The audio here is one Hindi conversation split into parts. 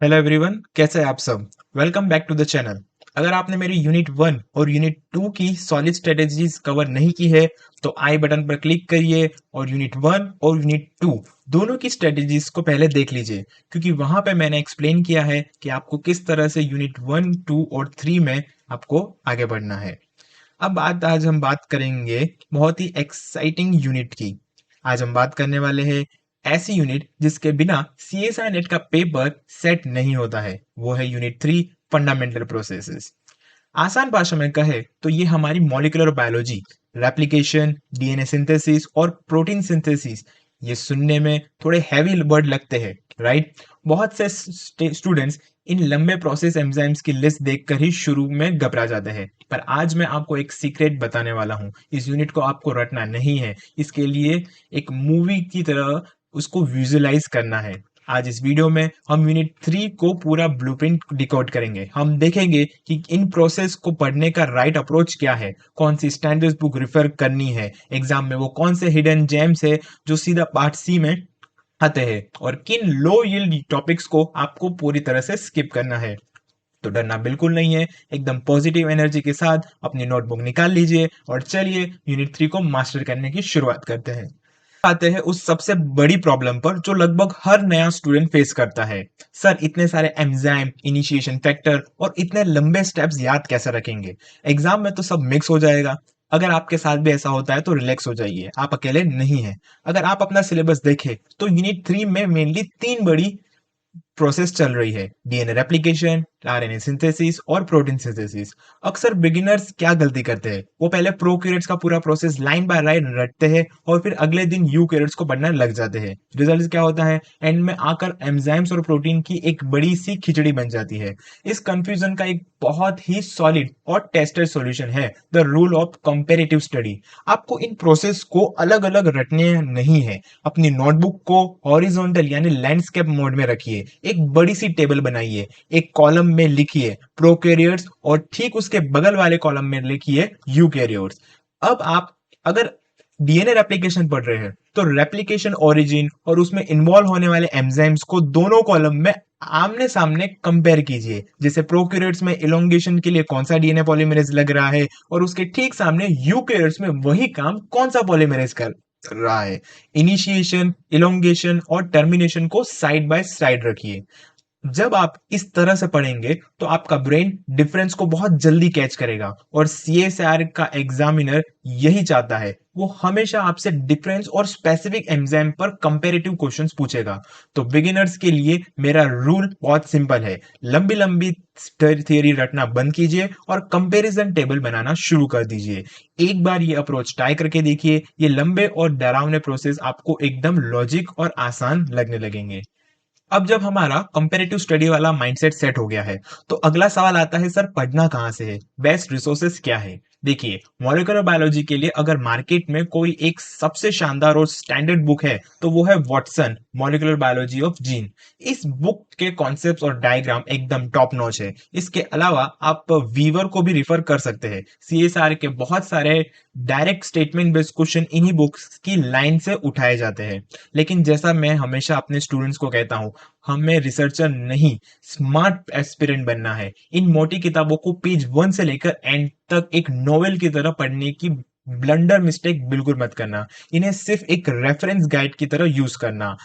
हेलो एवरीवन, कैसे हैं आप सब। Welcome back to the channel. अगर आपने मेरी यूनिट 1 और यूनिट 2 की सॉलिड स्ट्रेटेजीज कवर नहीं की है तो आई बटन पर क्लिक करिए और यूनिट 1 और यूनिट 2 दोनों की स्ट्रेटेजीज को पहले देख लीजिए, क्योंकि वहां पे मैंने एक्सप्लेन किया है कि आपको किस तरह से यूनिट 1, 2 और 3 में आपको आगे बढ़ना है। आज हम बात करेंगे बहुत ही एक्साइटिंग यूनिट की। आज हम बात करने वाले हैं ऐसी यूनिट जिसके बिना सीएसआई नेट का पेपर सेट नहीं होता है। वो है यूनिट 3, फंडामेंटल प्रोसेसेस। आसान भाषा में कहे तो ये हमारी molecular biology, replication, DNA synthesis और प्रोटीन सिंथेसिस। ये सुनने में थोड़े हैवी वर्ड लगते हैं, राइट। बहुत से स्टूडेंट्स इन लंबे प्रोसेस एंजाइम्स की लिस्ट देखकर ही शुरू में घबरा जाते हैं, पर आज मैं आपको एक सीक्रेट बताने वाला हूँ। इस यूनिट को आपको रटना नहीं है, इसके लिए एक मूवी की तरह उसको विजुअलाइज करना है। आज इस वीडियो में हम यूनिट 3 को पूरा ब्लूप्रिंट डिकोड करेंगे। हम देखेंगे कि इन प्रोसेस को पढ़ने का राइट अप्रोच क्या है, कौन सी स्टैंडर्ड बुक रेफर करनी है, एग्जाम में वो कौन से हिडन जेम्स है जो सीधा पार्ट सी में आते हैं, और किन लो यील्ड टॉपिक्स को आपको पूरी तरह से स्किप करना है। तो डरना बिल्कुल नहीं है, एकदम पॉजिटिव एनर्जी के साथ अपनी नोटबुक निकाल लीजिए और चलिए यूनिट 3 को मास्टर करने की शुरुआत करते हैं। आते हैं उस सबसे बड़ी प्रॉब्लम पर जो लगभग हर नया स्टूडेंट फेस करता है। सर, इतने सारे एंजाइम, इनिशिएशन फैक्टर और इतने लंबे स्टेप्स याद कैसे रखेंगे। एग्जाम में तो सब मिक्स हो जाएगा। अगर आपके साथ भी ऐसा होता है तो रिलैक्स हो जाइए, आप अकेले नहीं हैं। अगर आप अपना सिलेबस देखें तो यूनिट 3 में मेनली तीन बड़ी प्रोसेस चल रही है: डीएनए रेप्लिकेशन, आरएनए सिंथेसिस और प्रोटीन सिंथेसिस। अक्सर बिगिनर्स क्या गलती करते हैं, वो पहले प्रोकैरियोट्स का पूरा प्रोसेस लाइन बाय लाइन रटते हैं और फिर अगले दिन यूकैरियोट्स को पढ़ने लग जाते हैं। रिजल्ट क्या होता है, एंड में आकर एंजाइम्स और प्रोटीन की एक बड़ी सी खिचड़ी बन जाती है। इस कंफ्यूजन का एक बहुत ही सॉलिड और टेस्टेड सॉल्यूशन है the rule of comparative study. आपको इन प्रोसेस को अलग अलग रटने नहीं है। अपनी नोटबुक को हॉरिजॉन्टल यानी लैंडस्केप मोड में रखिए, एक बड़ी सी टेबल बनाइए, एक कॉलम में लिखिए प्रोकैरियोट्स और ठीक उसके बगल वाले कॉलम में लिखिए यूकैरियोट्स। अब आप अगर डीएनए रेप्लिकेशन पढ़ रहे हैं तो रेप्लिकेशन ओरिजिन और उसमें इन्वॉल्व होने वाले एंजाइम्स को दोनों कॉलम में आमने सामने कंपेयर कीजिए। जैसे प्रोकैरियोट्स में इलोंगेशन के लिए कौन सा डीएनए पॉलीमरेज लग रहा है और उसके ठीक सामने यूकैरियोट्स में वही काम कौन सा पॉलीमरेज कर रहा है। इनिशिएशन, इलोंगेशन और टर्मिनेशन को साइड बाय साइड रखिए। जब आप इस तरह से पढ़ेंगे तो आपका ब्रेन डिफरेंस को बहुत जल्दी कैच करेगा, और सीएसआर का एग्जामिनर यही चाहता है। वो हमेशा आपसे डिफरेंस और स्पेसिफिक एंजाइम पर कंपैरेटिव क्वेश्चंस पूछेगा। तो बिगिनर्स के लिए मेरा रूल बहुत सिंपल है: लंबी लंबी थियरी रटना बंद कीजिए और कंपैरिजन टेबल बनाना शुरू कर दीजिए। एक बार ये अप्रोच ट्राई करके देखिए, ये लंबे और डरावने प्रोसेस आपको एकदम लॉजिक और आसान लगने लगेंगे। अब जब हमारा कंपैरेटिव स्टडी वाला माइंडसेट सेट हो गया है तो अगला सवाल आता है, सर पढ़ना कहाँ से है, बेस्ट रिसोर्सेस क्या है। देखिए, मॉलिक्यूलर बायोलॉजी के लिए अगर मार्केट में कोई एक सबसे शानदार और स्टैंडर्ड बुक है तो वो है Watson molecular biology of gene. इस बुक के कॉन्सेप्ट्स और डायग्राम एकदम टॉप नॉच है। इसके अलावा आप वीवर को भी रिफर कर सकते हैं। सीएसआर के बहुत सारे डायरेक्ट स्टेटमेंट बेस्ड क्वेश्चन इन्हीं बुक्स की लाइन से उठाए जाते हैं। लेकिन जैसा मैं हमेशा अपने स्टूडेंट्स को कहता हूँ, हमें रिसर्चर नहीं, स्मार्ट एस्पिरेंट बनना है। इन मोटी किताबों को पेज 1 से लेकर एंड तक एक नोवेल की तरह पढ़ने की ब्लंडर मिस्टेक बिल्कुल मत करना। इन्हें सिर्फ एक रेफरेंस गाइड की तरह यूज करना।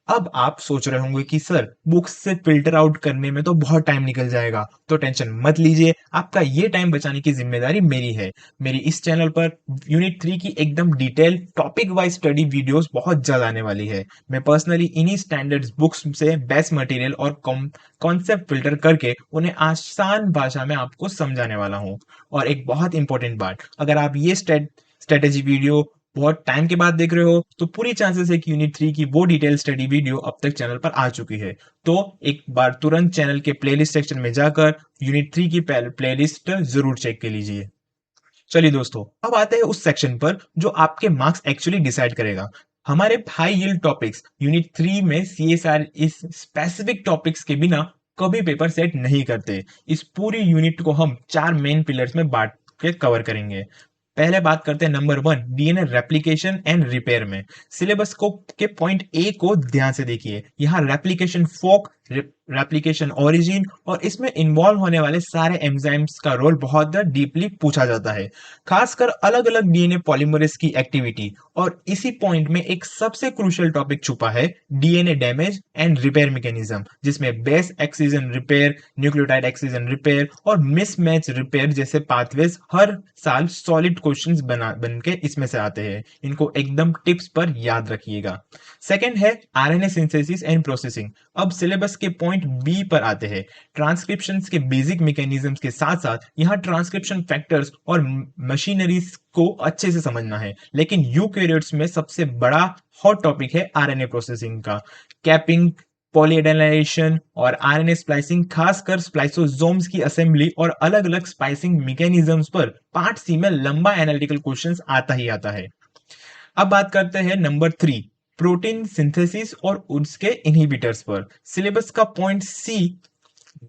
अब आप सोच रहे होंगे कि सर बुक्स से फिल्टर आउट करने में तो बहुत टाइम निकल जाएगा। तो टेंशन मत लीजिए, आपका ये टाइम बचाने की जिम्मेदारी मेरी है। मेरी इस चैनल पर यूनिट 3 की एकदम detail topic wise study videos बहुत जल्द आने वाली है। मैं पर्सनली इन्हीं स्टैंडर्ड्स बुक्स से बेस्ट मटेरियल और कॉन्सेप्ट फिल्टर करके उन्हें आसान भाषा में आपको समझाने वाला हूँ। और एक बहुत इंपॉर्टेंट बात, अगर आप ये स्ट्रेटेजी वीडियो बहुत टाइम के बाद देख रहे हो तो पूरी चांसेस है कि यूनिट 3 की वो डिटेल स्टडी वीडियो अब तक चैनल पर आ चुकी है। तो एक बार तुरंत चैनल के प्लेलिस्ट सेक्शन में जाकर यूनिट 3 की प्लेलिस्ट जरूर चेक कर लीजिए। चलिए दोस्तों, अब आते हैं उस सेक्शन पर जो आपके मार्क्स एक्चुअली डिसाइड करेगा। हमारे हाई यील्ड टॉपिक्स यूनिट 3 में सीएसआर इस स्पेसिफिक टॉपिक्स के बिना कभी पेपर सेट नहीं करते। इस पूरी यूनिट को हम 4 मेन पिलर्स में बांट के कवर करेंगे। पहले बात करते हैं number 1, DNA replication and repair में। सिलेबस को के पॉइंट ए को ध्यान से देखिए। यहाँ रेप्लिकेशन फोक रेप्लिकेशन ओरिजिन और इसमें इन्वॉल्व होने वाले सारे एंजाइम्स का रोल बहुत डीपली पूछा जाता है, खासकर अलग अलग डीएनए पॉलीमरेज की एक्टिविटी। और इसी पॉइंट में एक सबसे क्रूशियल टॉपिक छुपा है, DNA damage and repair mechanism, जिसमें base excision repair, nucleotide excision repair और मिसमैच रिपेयर जैसे पाथवेज हर साल सॉलिड क्वेश्चंस बन के इसमें से आते हैं। इनको एकदम टिप्स पर याद रखिएगा। सेकंड है आरएनए सिंथेसिस एंड प्रोसेसिंग। अब सिलेबस के पॉइंट बी पर आते हैं। ट्रांसक्रिप्शन के बेसिक मैकेनिज्म्स के साथ साथ यहाँ ट्रांसक्रिप्शन फैक्टर्स और मशीनरीज को अच्छे से समझना है। लेकिन यूकैरियोट्स में सबसे बड़ा हॉट टॉपिक है आरएनए प्रोसेसिंग का। कैपिंग, पॉलीएडेनाइलेशन और आरएनए स्प्लाइसिंग, खासकर स्प्लाइसोसोम्स की असेंबली और अलग अलग स्पाइसिंग मैकेनिज्म्स पर पार्ट सी में लंबा एनालिटिकल क्वेश्चंस आता ही आता है। अब बात करते हैं नंबर 3, प्रोटीन सिंथेसिस और उसके इनहिबिटर्स पर। सिलेबस का पॉइंट सी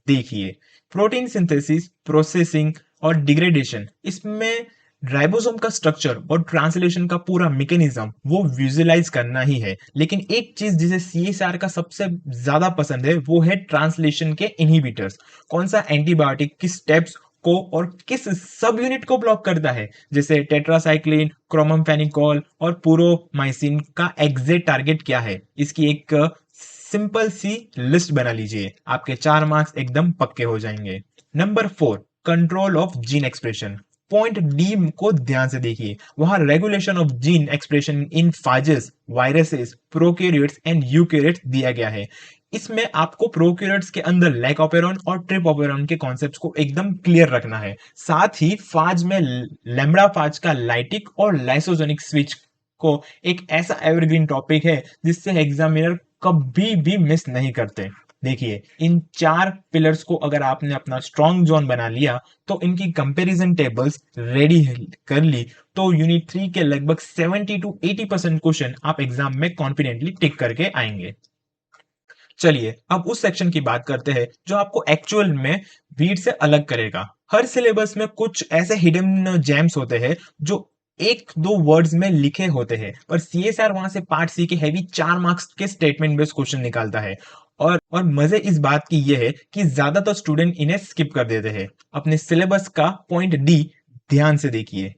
देखिए, प्रोटीन सिंथेसिस, प्रोसेसिंग और डिग्रेडेशन, इसमें राइबोसोम का स्ट्रक्चर और ट्रांसलेशन का पूरा मैकेनिज्म वो विजुअलाइज करना ही है। लेकिन एक चीज जिसे सीएसआर का सबसे ज्यादा पसंद है वो है ट्रांसलेशन के इनहिबिटर्स। कौन सा एंटीबायोटिक किस स्टेप्स को और किस सब यूनिट को ब्लॉक करता है, जैसे टेट्रासाइक्लिन, क्रोमोफेनिकोल और पुरोमाइसिन का एग्जैक्ट टारगेट क्या है। इसकी एक सिंपल सी लिस्ट बना लीजिए, आपके 4 मार्क्स एकदम पक्के हो जाएंगे। Number 4, control of gene expression. Point D को ध्यान से देखिए, वहां regulation of gene expression in phages, viruses, prokaryotes and eukaryotes दिया गया है। इसमें आपको प्रोकैरियोट्स के अंदर लाइकोपेरॉन और ट्रिप्टोफैन के कॉन्सेप्ट्स को एकदम क्लियर रखना है। साथ ही फाज में लैम्ब्डा फाज का लाइटिक और लाइसोजेनिक स्विच को एक ऐसा एवरग्रीन टॉपिक है जिससे एग्जामिनर कभी भी मिस नहीं करते। देखिए, इन 4 पिलर्स को अगर आपने अपना स्ट्रॉन्ग जोन बना लिया तो इनकी कंपैरिजन टेबल्स रेडी कर ली तो यूनिट 3 के लगभग 70 टू 80% क्वेश्चन आप एग्जाम में कॉन्फिडेंटली टिक करके आएंगे। चलिए अब उस सेक्शन की बात करते हैं जो आपको एक्चुअल में भीड़ से अलग करेगा। हर सिलेबस में कुछ ऐसे हिडन जेम्स होते हैं जो 1-2 वर्ड्स में लिखे होते हैं, पर सीएसआर वहां से पार्ट सी के हैवी 4 मार्क्स के स्टेटमेंट बेस्ड क्वेश्चन निकालता है। और मजे इस बात की यह है कि ज्यादातर स्टूडेंट इन्हें स्किप कर देते हैं। अपने सिलेबस का पॉइंट डी ध्यान से देखिए,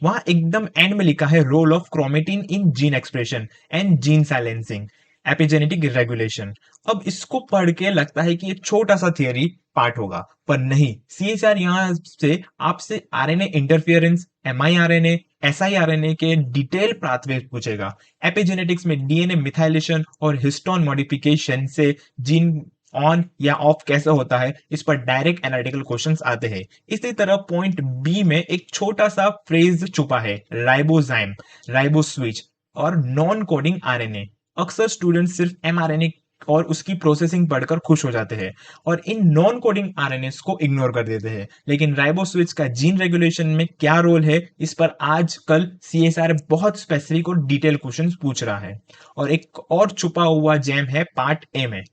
वहां एकदम एंड में लिखा है role of chromatin in gene expression and gene silencing, epigenetic regulation. अब इसको पढ़ के लगता है कि ये छोटा सा थियरी पार्ट होगा, पर नहीं। सीएचआर यहां से आपसे आरएनए इंटरफियरेंस, एमआईआरएनए, एसआईआरएनए के डिटेल पाथवे पूछेगा। एपिजेनेटिक्स में डीएनए मिथाइलेशन और हिस्टोन मॉडिफिकेशन से जीन ऑन या ऑफ कैसे होता है, इस पर डायरेक्ट एनालिटिकल क्वेश्चंस आते हैं। इसी तरह पॉइंट बी में एक छोटा सा फ्रेज छुपा है, राइबोजाइम, राइबोस्विच और नॉन कोडिंग आरएनए। अक्सर स्टूडेंट सिर्फ एमआरएनए और उसकी प्रोसेसिंग पढ़कर खुश हो जाते हैं और इन नॉन कोडिंग आरएनए को इग्नोर कर देते हैं। लेकिन राइबोस्विच का जीन रेगुलेशन में क्या रोल है, इस पर आजकल सीएसआर बहुत स्पेसिफिक और डिटेल क्वेश्चंस पूछ रहा है। और एक और छुपा हुआ जैम है पार्ट ए में,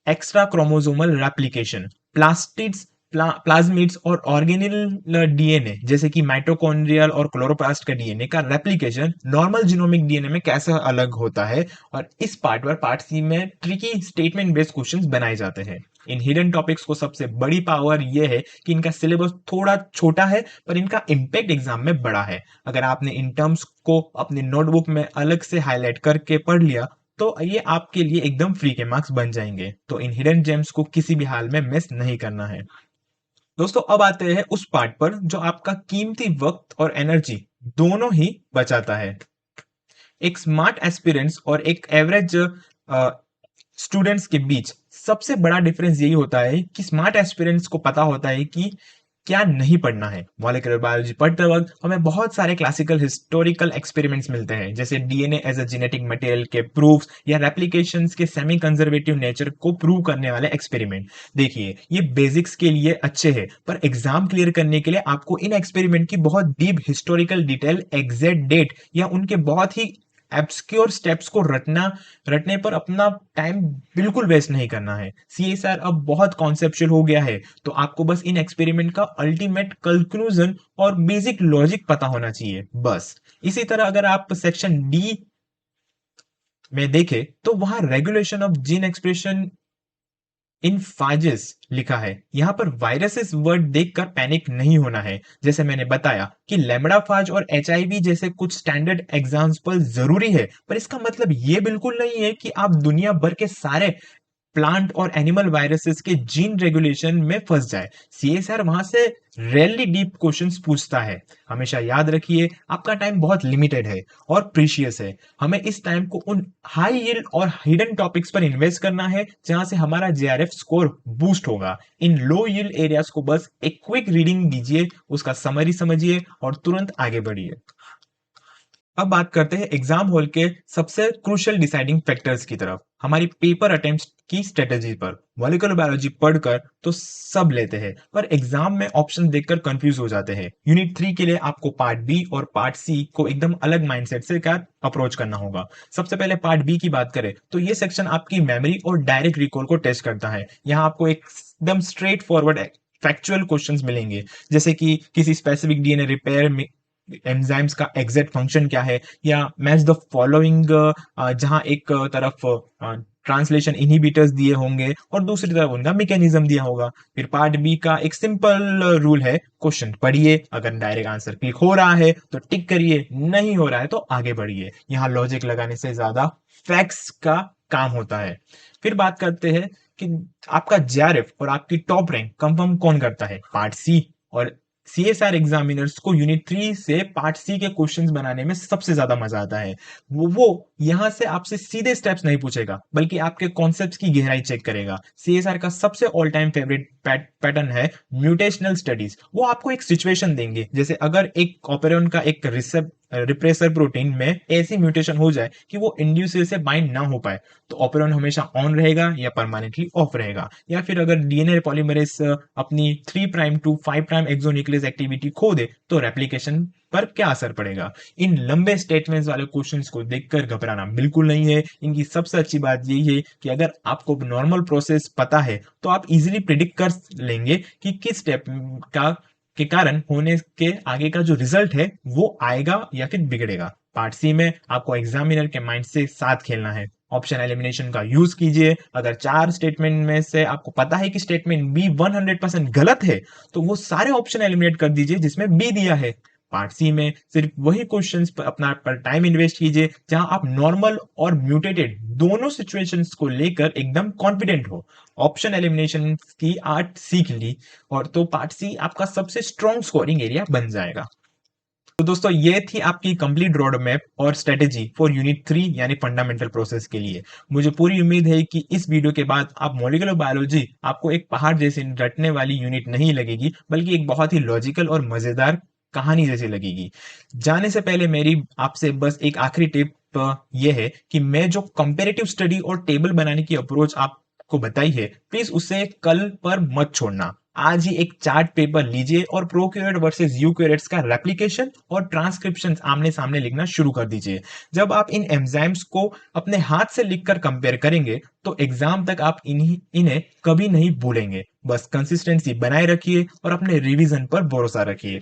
extra chromosomal replication, plastids, plasmids और ऑर्गेनिल डीएनए जैसे कि माइटोकॉन्ड्रियल और क्लोरोप्लास्ट का डीएनए का रेप्लिकेशन नॉर्मल जीनोमिक डीएनए में कैसे अलग होता है। और इस पार्ट पर पार्ट सी में ट्रिकी स्टेटमेंट बेस्ड क्वेश्चंस बनाए जाते हैं। इन हिडन टॉपिक्स को सबसे बड़ी पावर यह है कि इनका सिलेबस थोड़ा छोटा है पर इनका इंपैक्ट एग्जाम में बड़ा है। अगर आपने इन टर्म्स को अपनी नोटबुक में अलग से हाईलाइट करके पढ़ लिया तो ये आपके लिए एकदम फ्री के मार्क्स बन जाएंगे। तो इन हिडन जेम्स को किसी भी हाल में मिस नहीं करना है। दोस्तों अब आते हैं उस पार्ट पर जो आपका कीमती वक्त और एनर्जी दोनों ही बचाता है। एक स्मार्ट एस्पिरेंट्स और एक एवरेज स्टूडेंट्स के बीच सबसे बड़ा डिफरेंस यही होता है कि स्मार्ट एस्पिरेंट्स को पता होता है कि क्या नहीं पढ़ना है। मॉलिक्यूलर बायोलॉजी पढ़ते वक्त हमें बहुत सारे क्लासिकल हिस्टोरिकल एक्सपेरिमेंट्स मिलते हैं, जैसे DNA as a genetic material के प्रूफ्स या रेप्लिकेशंस के सेमी कंजर्वेटिव नेचर को प्रूव करने वाले एक्सपेरिमेंट। देखिए, ये बेसिक्स के लिए अच्छे हैं, पर एग्जाम क्लियर करने के लिए आपको इन एक्सपेरिमेंट की बहुत deep historical detail, exact date या उनके बहुत ही एब्सक्योर स्टेप्स को रटने पर अपना टाइम बिल्कुल वेस्ट नहीं करना है। सीएसआर अब बहुत कॉन्सेप्चुअल हो गया है, तो आपको बस इन एक्सपेरिमेंट का अल्टीमेट कंक्लूजन और बेसिक लॉजिक पता होना चाहिए, बस। इसी तरह अगर आप सेक्शन डी में देखें तो वहां रेगुलेशन ऑफ जीन एक्सप्रेशन इनफाजिस लिखा है। यहाँ पर वायरसेस वर्ड देखकर पैनिक नहीं होना है। जैसे मैंने बताया कि लैम्ब्डाफाज और एचआईवी जैसे कुछ स्टैंडर्ड एग्जाम्पल जरूरी है, पर इसका मतलब ये बिल्कुल नहीं है कि आप दुनिया भर के सारे प्लांट और एनिमल वायरसेस के जीन रेगुलेशन में फंस जाए। सीएसआर वहां से रेयरली डीप क्वेश्चंस पूछता है। हमेशा याद रखिए, आपका टाइम बहुत लिमिटेड है और प्रीशियस है। हमें इस टाइम को उन हाई यील्ड और हिडन टॉपिक्स पर इन्वेस्ट करना है जहां से हमारा जेआरएफ स्कोर बूस्ट होगा। इन लो यील्ड एरियाज को बस एक क्विक रीडिंग दीजिए, उसका समरी समझिए और तुरंत आगे बढ़िए। अब बात करते हैं एग्जाम हॉल के सबसे क्रूशियल डिसाइडिंग फैक्टर्स की तरफ, हमारी पेपर अटेम्प्ट की स्ट्रेटेजी पर। मॉलिक्यूलर बायोलॉजी पढ़कर तो सब लेते हैं, पर एग्जाम में ऑप्शन देखकर कंफ्यूज हो जाते हैं। यूनिट 3 के लिए आपको पार्ट बी और पार्ट सी को एकदम अलग माइंडसेट से क्या अप्रोच करना होगा। सबसे पहले पार्ट बी की बात करें तो ये सेक्शन आपकी मेमोरी और डायरेक्ट रिकॉल को टेस्ट करता है। यहाँ आपको एकदम स्ट्रेट फॉरवर्ड फैक्चुअल क्वेश्चंस मिलेंगे, जैसे कि किसी स्पेसिफिक डीएनए रिपेयर में एंजाइम्स का एग्जैक्ट फंक्शन क्या है, या मैच द फॉलोइंग, जहां एक तरफ ट्रांसलेशन इनहिबिटर्स दिए होंगे और दूसरी तरफ उनका मैकेनिज्म दिया होगा। फिर पार्ट बी का एक सिंपल रूल है, क्वेश्चन पढ़िए, अगर डायरेक्ट आंसर क्लिक हो रहा है तो टिक करिए, नहीं हो रहा है तो आगे बढ़िए। यहाँ लॉजिक लगाने से ज्यादा फैक्ट्स का काम होता है। फिर बात करते हैं कि आपका जेआरएफ और आपकी टॉप रैंक कंफर्म कौन करता है। पार्ट सी और सीएसआर एग्जामिनर्स को यूनिट 3 से पार्ट सी के क्वेश्चंस बनाने में सबसे ज्यादा मजा आता है। वो यहां से आपसे सीधे स्टेप्स नहीं पूछेगा, बल्कि आपके कॉन्सेप्ट्स की गहराई चेक करेगा। सीएसआर का सबसे ऑल टाइम फेवरेट पैटर्न है म्यूटेशनल स्टडीज। वो आपको एक सिचुएशन देंगे, जैसे अगर एक ऑपेरॉन का एक रिप्रेसर प्रोटीन में ऐसी म्यूटेशन हो जाए कि वो इंड्यूसर से बाइंड ना हो पाए, तो ऑपेरॉन हमेशा ऑन रहेगा या परमानेंटली ऑफ रहेगा। या फिर अगर डीएनए पॉलीमरेज अपनी 3 prime to 5 prime exonuclease activity खो दे तो रेप्लिकेशन पर क्या असर पड़ेगा। इन लंबे स्टेटमेंट्स वाले क्वेश्चंस को देखकर घबराना बिल्कुल नहीं है। इनकी सबसे अच्छी बात यही है कि अगर आपको नॉर्मल प्रोसेस पता है तो आप इजीली प्रिडिक्ट कर लेंगे कि किस स्टेप का के कारण होने के आगे का जो रिजल्ट है वो आएगा या फिर बिगड़ेगा। पार्ट सी में आपको एग्जामिनर के माइंड से साथ खेलना है। ऑप्शन एलिमिनेशन का यूज कीजिए। अगर 4 स्टेटमेंट में से आपको पता है कि स्टेटमेंट बी 100% गलत है, तो वो सारे ऑप्शन एलिमिनेट कर दीजिए जिसमें बी दिया है। पार्ट सी में सिर्फ वही क्वेश्चंस पर अपना टाइम इन्वेस्ट कीजिए जहां आप नॉर्मल और म्यूटेटेड दोनों सिचुएशंस को लेकर एकदम कॉन्फिडेंट हो। ऑप्शन एलिमिनेशन की आर्ट सीख ली और तो पार्ट सी आपका सबसे स्ट्रॉन्ग स्कोरिंग एरिया बन जाएगा। तो दोस्तों ये थी आपकी कंप्लीट रोड मैप और स्ट्रेटेजी फॉर यूनिट 3 यानी फंडामेंटल प्रोसेस के लिए। मुझे पूरी उम्मीद है कि इस वीडियो के बाद आप मॉलिक्यूलर बायोलॉजी आपको एक पहाड़ जैसी रटने वाली यूनिट नहीं लगेगी, बल्कि एक बहुत ही लॉजिकल और मजेदार कहानी जैसी लगेगी। जाने से पहले मेरी आपसे बस एक आखिरी टिप यह है कि मैं जो कंपेरेटिव स्टडी और टेबल बनाने की अप्रोच आपको बताई है, प्लीज उसे कल पर मत छोड़ना। आज ही एक चार्ट पेपर लीजिए और प्रोक्यूरेट वर्सेस यूक्यूरेट्स का रेप्लिकेशन और ट्रांसक्रिप्शन आमने सामने लिखना शुरू कर दीजिए। जब आप इन एंजाइम्स को अपने हाथ से लिखकर कंपेयर करेंगे तो एग्जाम तक आप इन्हें कभी नहीं भूलेंगे। बस कंसिस्टेंसी बनाए रखिए और अपने रिवीजन पर भरोसा रखिए।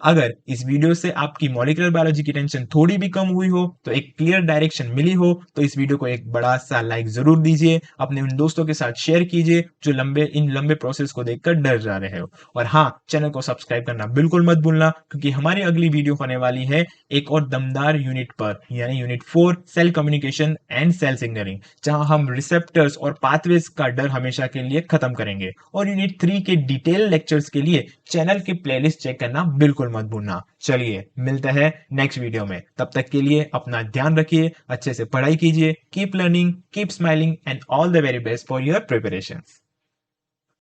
अगर इस वीडियो से आपकी मॉलिक्यूलर बायोलॉजी की टेंशन थोड़ी भी कम हुई हो, तो एक क्लियर डायरेक्शन मिली हो, तो इस वीडियो को एक बड़ा सा लाइक जरूर दीजिए। अपने उन दोस्तों के साथ शेयर कीजिए जो इन लंबे प्रोसेस को देखकर डर जा रहे हो। और हाँ, चैनल को सब्सक्राइब करना बिल्कुल मत भूलना, क्योंकि हमारी अगली वीडियो होने वाली है एक और दमदार यूनिट पर, यानी unit 4 cell communication and cell signalling, जहां हम रिसेप्टर्स और पाथवेज का डर हमेशा के लिए खत्म करेंगे। और यूनिट 3 के डिटेल लेक्चर्स के लिए चैनल की प्लेलिस्ट चेक करना बिल्कुल मत भूलना। चलिए मिलते हैं नेक्स्ट वीडियो में, तब तक के लिए अपना ध्यान रखिए, अच्छे से पढ़ाई कीजिए, keep learning, keep smiling and all the very best for your preparation.